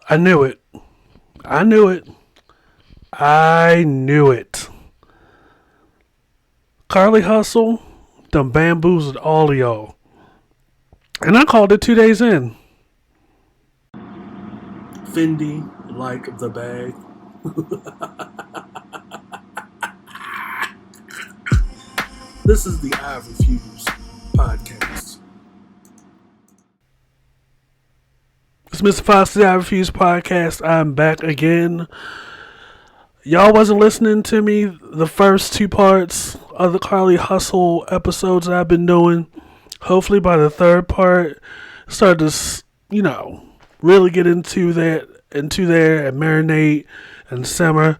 I knew it. I knew it. I knew it. Carlee Hustle done bamboozled all of y'all. And I called it 2 days in. Fendi like the bag. This is the I Refuse podcast. It's Mr. Fox's I Refuse podcast. I'm back again. Y'all wasn't listening to me the first two parts of the Carlee Hustle episodes that I've been doing. Hopefully by the third part, start to, really get into there and marinate and simmer.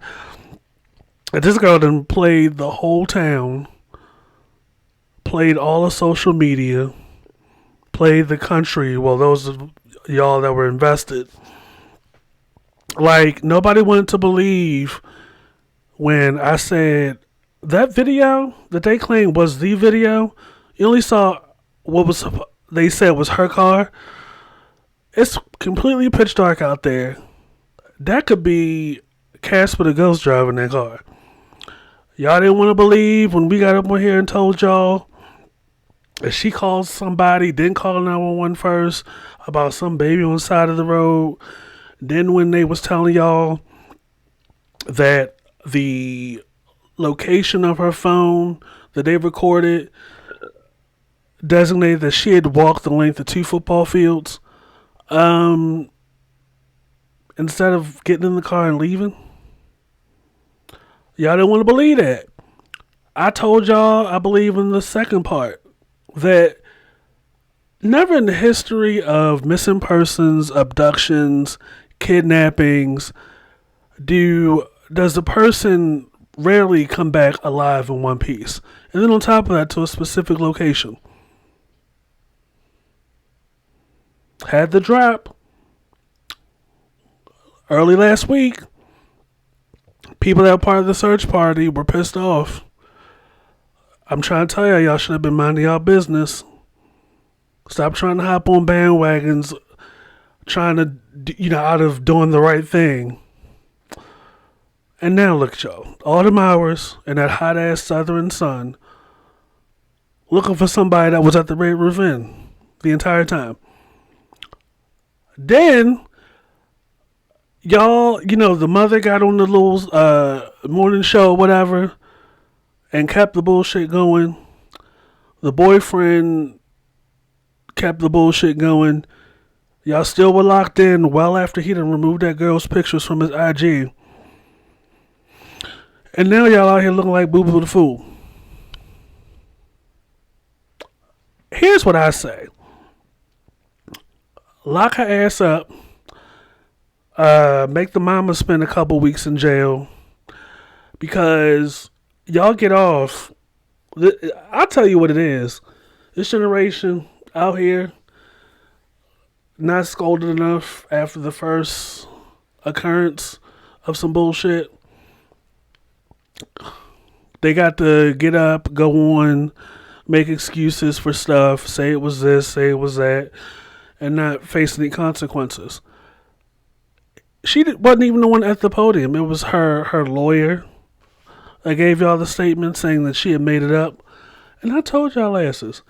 And this girl done played the whole town, played all of social media, played the country. Well, those of y'all that were invested. Like, nobody wanted to believe when I said that video that they claimed was the video. You only saw what was they said was her car. It's completely pitch dark out there. That could be Casper the Ghost driving that car. Y'all didn't want to believe when we got up on here and told y'all that she called somebody, didn't call 911 first about some baby on the side of the road. Then when they was telling y'all that the location of her phone that they recorded designated that she had walked the length of 2 football fields, instead of getting in the car and leaving. Y'all didn't want to believe that. I told y'all I believe in the second part that never in the history of missing persons, abductions, kidnappings does the person rarely come back alive in one piece. And then on top of that, to a specific location. Had the drop early last week. People that were part of the search party were pissed off. I'm trying to tell y'all should have been minding y'all business. Stop trying to hop on bandwagons, trying to, out of doing the right thing. And now look at y'all. All them hours in that hot ass southern sun, looking for somebody that was at the Red Roof Inn the entire time. Then, y'all, the mother got on the little morning show, whatever, and kept the bullshit going. The boyfriend kept the bullshit going. Y'all still were locked in well after he done removed that girl's pictures from his IG. And now y'all out here looking like Boo Boo the Fool. Here's what I say. Lock her ass up. Make the mama spend a couple weeks in jail. Because y'all get off. I'll tell you what it is. This generation out here not scolded enough after the first occurrence of some bullshit. They got to get up, go on, make excuses for stuff, say it was this, say it was that, and not face any consequences. She wasn't even the one at the podium. It was her lawyer that gave y'all the statement saying that she had made it up. And I told y'all asses,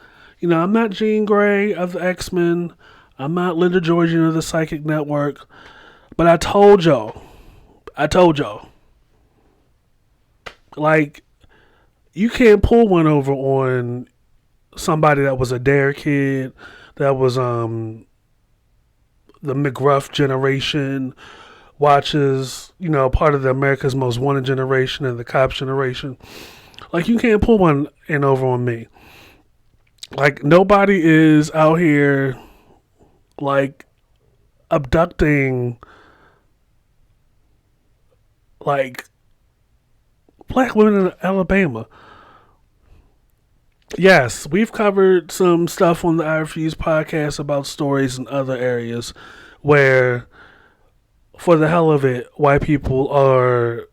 I'm not Jean Grey of the X-Men. I'm not Linda Georgian of the Psychic Network. But I told y'all. Like, you can't pull one over on somebody that was a dare kid, that was the McGruff generation, watches, part of the America's Most Wanted generation and the Cops generation. Like, you can't pull one in over on me. Like, nobody is out here, like, abducting, like, black women in Alabama. Yes, we've covered some stuff on the I Refuse podcast about stories in other areas where, for the hell of it, white people are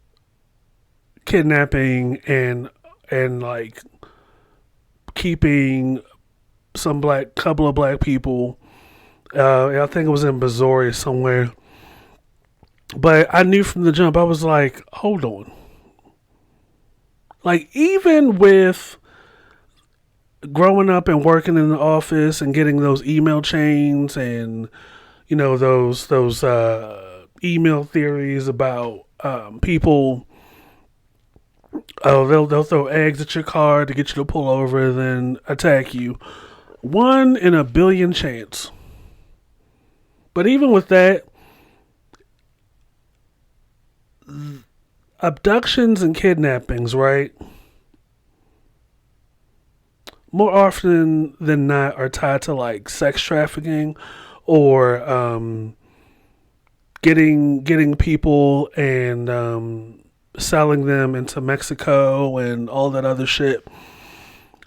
kidnapping and like keeping couple of black people. I think it was in Missouri somewhere. But I knew from the jump, I was like, hold on. Like, even with growing up and working in the office and getting those email chains and, those email theories about people. Oh, they'll throw eggs at your car to get you to pull over and then attack you. 1 in a billion chance. But even with that, abductions and kidnappings, right? More often than not are tied to like sex trafficking or getting people and selling them into Mexico and all that other shit.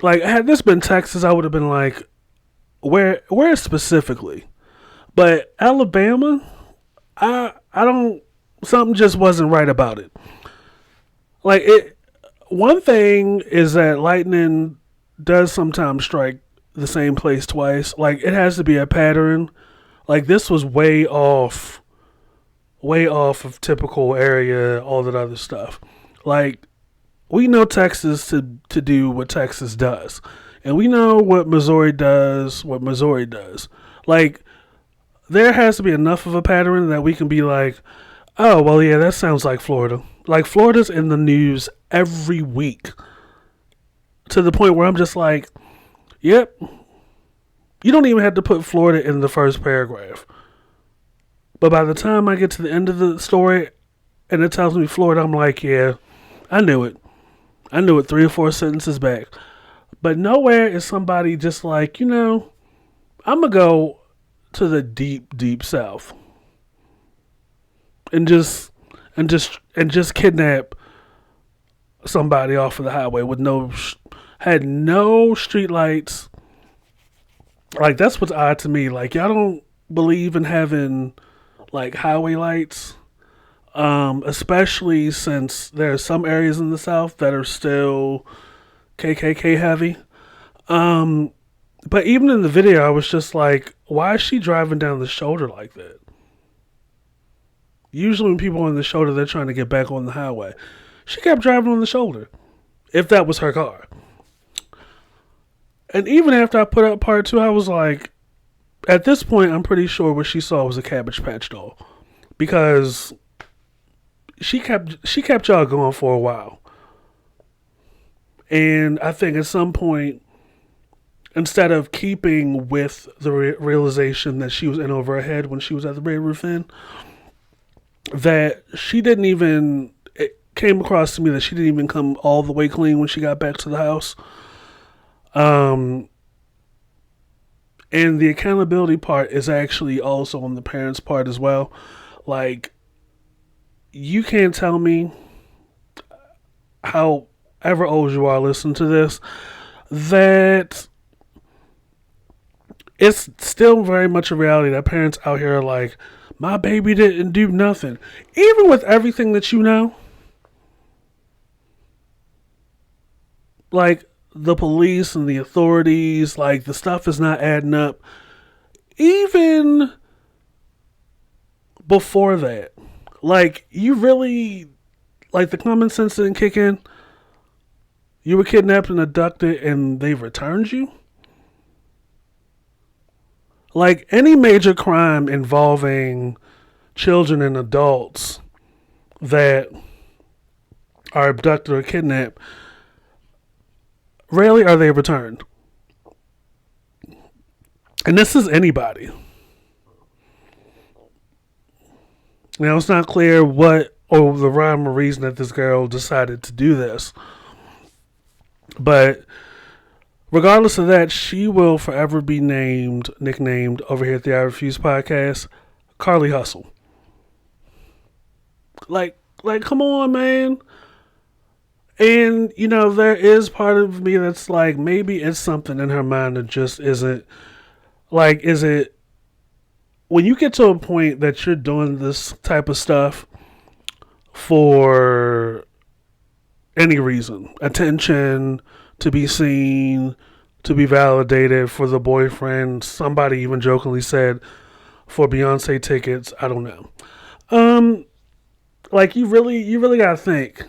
Like, had this been Texas, I would have been like, where specifically? But Alabama, I don't. Something just wasn't right about it. Like it. One thing is that lightning does sometimes strike the same place twice. Like, it has to be a pattern. Like, this was way off of typical area, all that other stuff. Like, we know Texas to do what Texas does. And we know what Missouri does, Like, there has to be enough of a pattern that we can be like, oh, well, yeah, that sounds like Florida. Like, Florida's in the news every week. To the point where I'm just like, yep. You don't even have to put Florida in the first paragraph. But by the time I get to the end of the story and it tells me Florida, I'm like, yeah, I knew it. I knew it 3 or 4 sentences back. But nowhere is somebody just like, I'm going to go to the deep, deep South and just kidnap somebody off of the highway with had no street lights. Like, that's what's odd to me. Like, y'all don't believe in having like highway lights, especially since there are some areas in the South that are still KKK heavy. But even in the video, I was just like, why is she driving down the shoulder like that? Usually when people are on the shoulder, they're trying to get back on the highway. She kept driving on the shoulder, if that was her car. And even after I put up part 2, I was like, at this point, I'm pretty sure what she saw was a Cabbage Patch doll. Because she kept y'all going for a while. And I think at some point, instead of keeping with the realization that she was in over her head when she was at the Red Roof Inn, that she didn't even, it came across to me that she didn't even come all the way clean when she got back to the house. And the accountability part is actually also on the parents' part as well. Like, you can't tell me, however old you are listening to this, that it's still very much a reality that parents out here are like, my baby didn't do nothing. Even with everything that you know, like, the police and the authorities, like, the stuff is not adding up. Even before that, like, you really, like, the common sense didn't kick in. You were kidnapped and abducted and they returned you. Like, any major crime involving children and adults that are abducted or kidnapped, rarely are they returned. And this is anybody. Now, it's not clear what or the rhyme or reason that this girl decided to do this. But regardless of that, she will forever be nicknamed over here at the I Refuse podcast, Carlee Hustle. Like, come on, man. And, there is part of me that's like, maybe it's something in her mind that just isn't, like, is it, when you get to a point that you're doing this type of stuff for any reason, attention, to be seen, to be validated, for the boyfriend, somebody even jokingly said, for Beyonce tickets, I don't know. Like you really gotta think.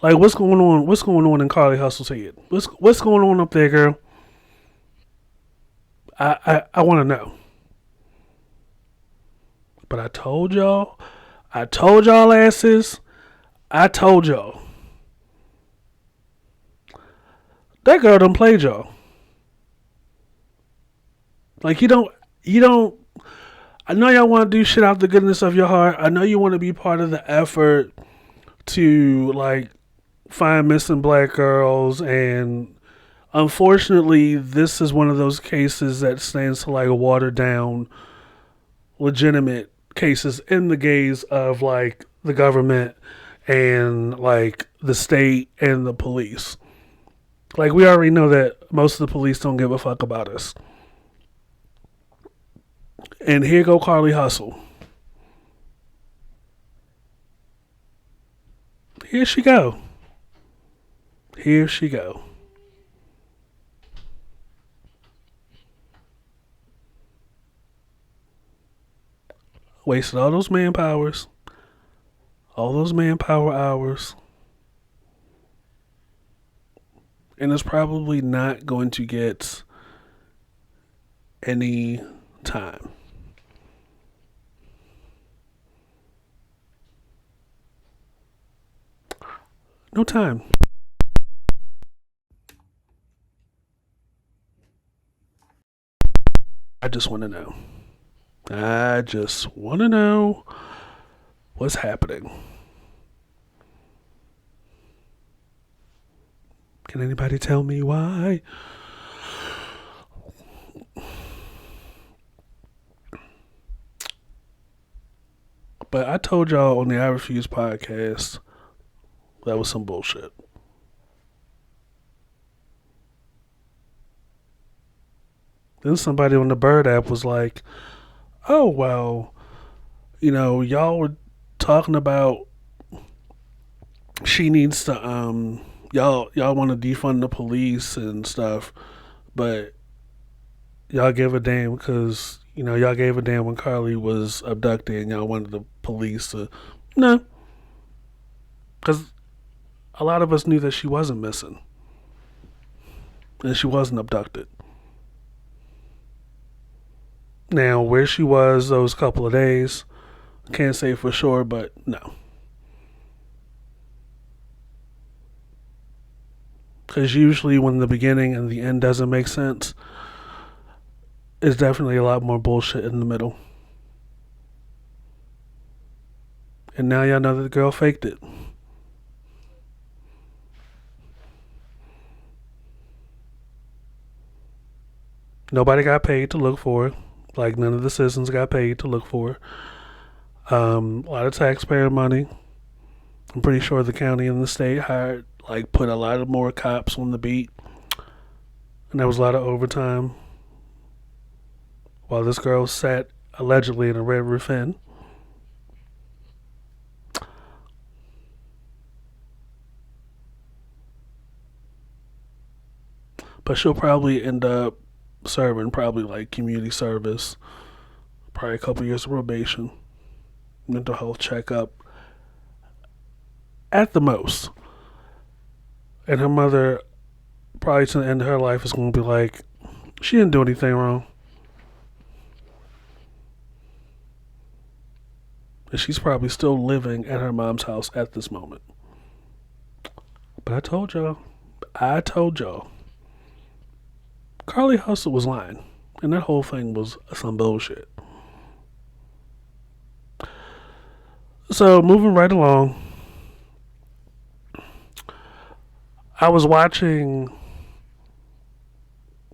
Like what's going on? What's going on in Carlee Hustle's head? What's going on up there, girl? I want to know. But I told y'all asses, I told y'all that girl done played y'all. Like you don't. I know y'all want to do shit out the goodness of your heart. I know you want to be part of the effort to like find missing black girls, and unfortunately this is one of those cases that stands to like water down legitimate cases in the gaze of like the government and like the state and the police. Like we already know that most of the police don't give a fuck about us. And here go Carlee Hustle. Here she go. Here she go. Wasted all those manpower hours, and it's probably not going to get any time. No time. I just want to know. I just want to know what's happening. Can anybody tell me why? But I told y'all on the I Refuse podcast that was some bullshit. Then somebody on the Bird app was like, oh, well, you know, y'all were talking about she needs to, y'all want to defund the police and stuff, but y'all give a damn because, you know, y'all gave a damn when Carlee was abducted and y'all wanted the police to, no. Because a lot of us knew that she wasn't missing and she wasn't abducted. Now, where she was those couple of days, can't say for sure, but no. Because usually when the beginning and the end doesn't make sense, it's definitely a lot more bullshit in the middle. And now y'all know that the girl faked it. Nobody got paid to look for her. Like none of the citizens got paid to look for her. A lot of taxpayer money. I'm pretty sure the county and the state hired, like, put a lot of more cops on the beat. And there was a lot of overtime while this girl sat allegedly in a Red Roof Inn. But she'll probably end up serving probably like community service, probably a couple years of probation, mental health checkup at the most. And her mother, probably to the end of her life, is going to be like, she didn't do anything wrong. And she's probably still living at her mom's house at this moment. But I told y'all, Carlee Hustle was lying. And that whole thing was some bullshit. So, moving right along, I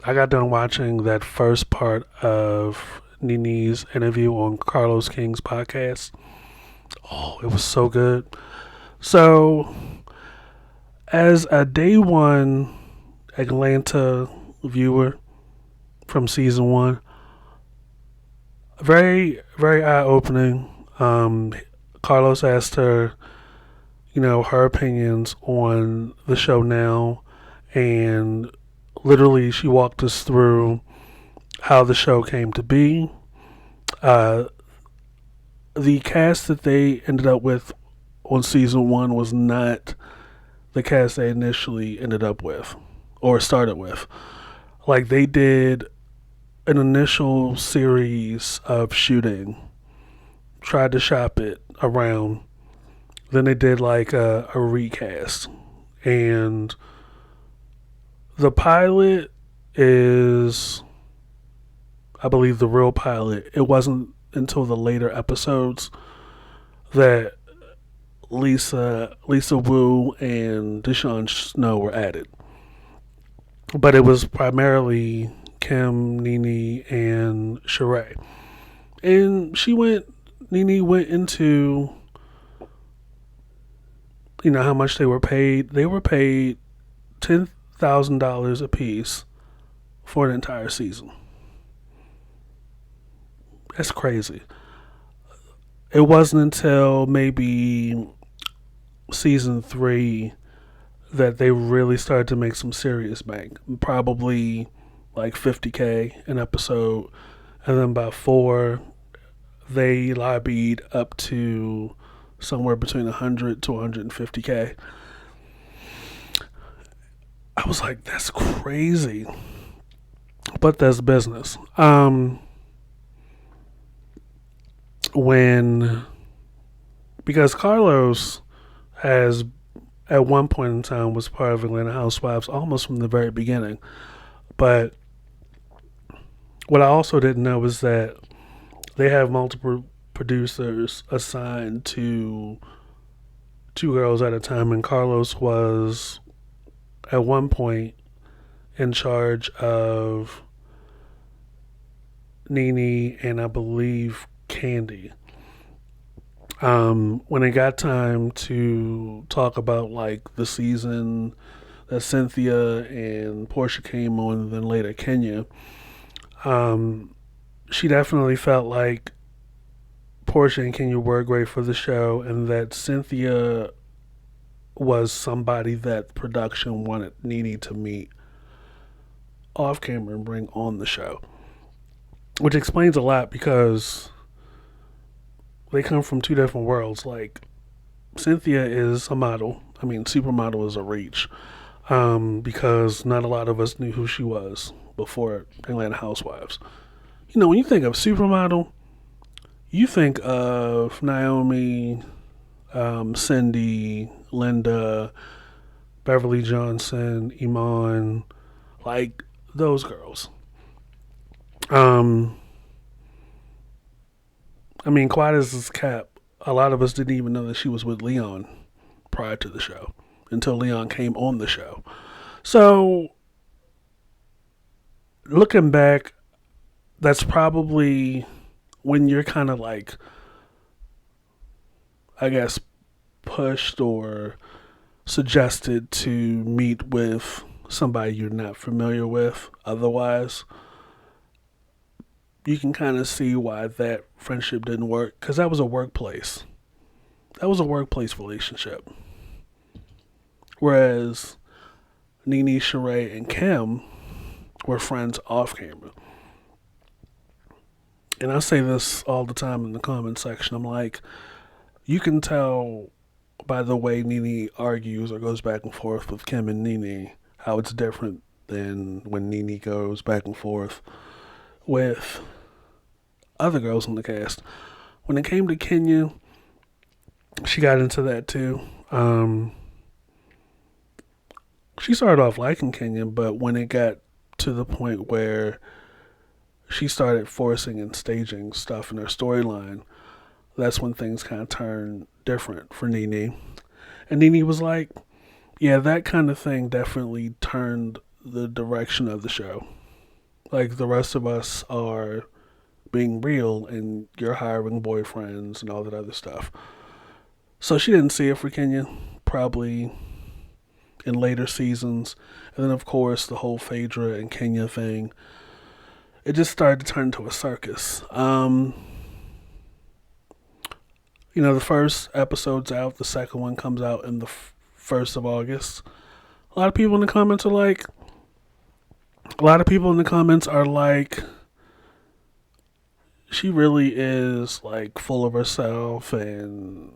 got done watching that first part of Nene's interview on Carlos King's podcast. Oh, it was so good. So, as a day one Atlanta viewer from season one, very, very eye opening. Carlos asked her, you know, her opinions on the show now, and literally she walked us through how the show came to be, the cast that they ended up with on season one was not the cast they initially ended up with or started with. Like, they did an initial series of shooting, tried to shop it around. Then they did like a recast. And the pilot is, I believe, the real pilot. It wasn't until the later episodes that Lisa Wu and Deshaun Snow were added. But it was primarily Kim, Nene, and Sheree. And Nene went into, how much they were paid. They were paid $10,000 a piece for an entire season. That's crazy. It wasn't until maybe season 3 that they really started to make some serious bank. Probably like $50K an episode. And then by 4, they lobbied up to somewhere between 100 to 150K. I was like, that's crazy. But that's business. Because Carlos has, at one point in time, was part of Atlanta Housewives almost from the very beginning. But what I also didn't know was that they have multiple producers assigned to 2 girls at a time, and Carlos was at one point in charge of Nene and I believe Candy. When it got time to talk about like the season that Cynthia and Portia came on, and then later Kenya, she definitely felt like Portia and Kenya were great for the show, and that Cynthia was somebody that production wanted Nene to meet off camera and bring on the show. Which explains a lot, because they come from 2 different worlds. Like, Cynthia is a model. I mean, supermodel is a reach, because not a lot of us knew who she was before Atlanta Housewives. When you think of supermodel, you think of Naomi, Cindy, Linda, Beverly Johnson, Iman, like those girls. I mean, quiet as this cap, a lot of us didn't even know that she was with Leon prior to the show, until Leon came on the show. So, looking back, that's probably when you're kind of like, I guess, pushed or suggested to meet with somebody you're not familiar with otherwise. You can kind of see why that friendship didn't work, because that was a workplace. That was a workplace relationship. Whereas Nene, Sheree, and Kim were friends off camera. And I say this all the time in the comment section. I'm like, you can tell by the way Nene argues or goes back and forth with Kim and Nene how it's different than when Nene goes back and forth with other girls in the cast. When it came to Kenya, she got into that too. She started off liking Kenya, but when it got to the point where she started forcing and staging stuff in her storyline, that's when things kind of turned different for Nene. And Nene was like, yeah, that kind of thing definitely turned the direction of the show. Like, the rest of us are being real and you're hiring boyfriends and all that other stuff. So she didn't see it for Kenya, probably in later seasons. And then, of course, the whole Phaedra and Kenya thing, it just started to turn into a circus. The first episode's out. The second one comes out in the 1st of August. A lot of people in the comments are like, she really is like full of herself, and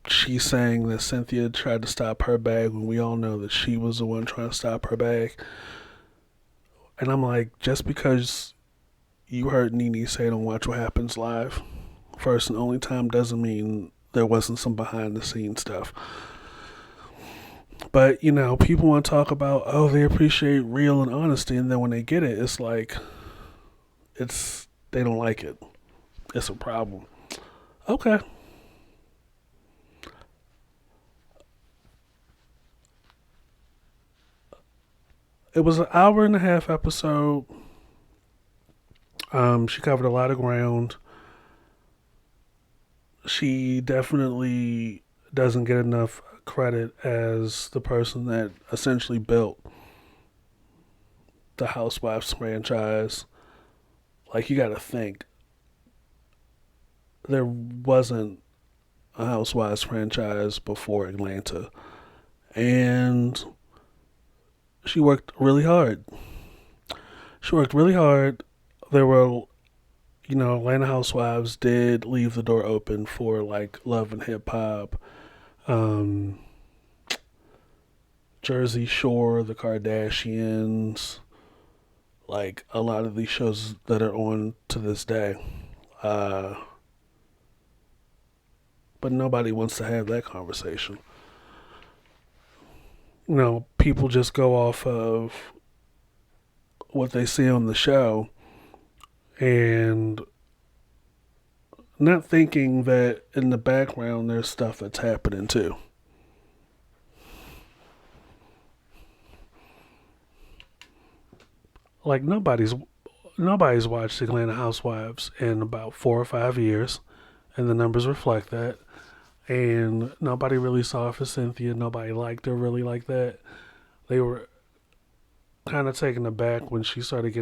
she's saying that Cynthia tried to stop her bag when we all know that she was the one trying to stop her bag. And I'm like, just because you heard Nene say don't watch What Happens Live first and only time doesn't mean there wasn't some behind the scenes stuff. But, people want to talk about, oh, they appreciate real and honesty, and then when they get it, it's like, they don't like it. It's a problem. Okay. It was an hour and a half episode. She covered a lot of ground. She definitely doesn't get enough credit as the person that essentially built the Housewives franchise. Like, you gotta think, there wasn't a Housewives franchise before Atlanta. And she worked really hard. She worked really hard. There were, Atlanta Housewives did leave the door open for like Love and Hip Hop, um, Jersey Shore, The Kardashians, like a lot of these shows that are on to this day. Uh, but nobody wants to have that conversation. People just go off of what they see on the show and not thinking that in the background there's stuff that's happening too. Like, nobody's watched Atlanta Housewives in about 4 or 5 years, and the numbers reflect that. And nobody really saw it for Cynthia. Nobody liked her really like that. They were kind of taken aback when she started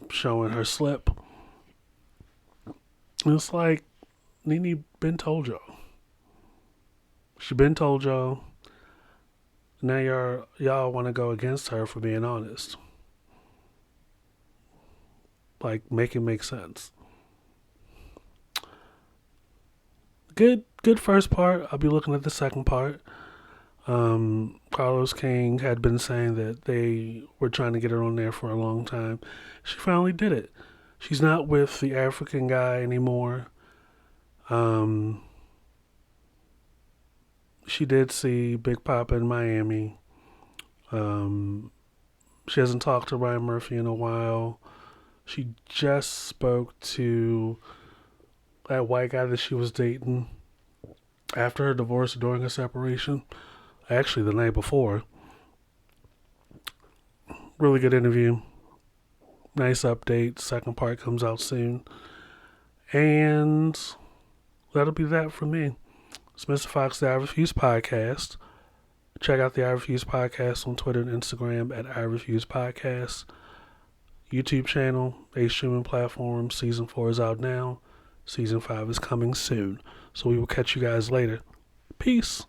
showing her slip. And it's like, Nene been told y'all. She been told y'all. Now y'all want to go against her for being honest. Like, make it make sense. Good first part. I'll be looking at the second part. Carlos King had been saying that they were trying to get her on there for a long time. She finally did it. She's not with the African guy anymore. Um, she did see Big Papa in Miami. Um, she hasn't talked to Ryan Murphy in a while. She just spoke to that white guy that she was dating after her divorce, during her separation. Actually, the night before. Really good interview. Nice update. Second part comes out soon. And that'll be that for me. It's Mr. Fox, the I Refuse Podcast. Check out the I Refuse Podcast on Twitter and Instagram at I Refuse Podcast. YouTube channel, a streaming platform. Season 4 is out now. Season 5 is coming soon. So we will catch you guys later. Peace.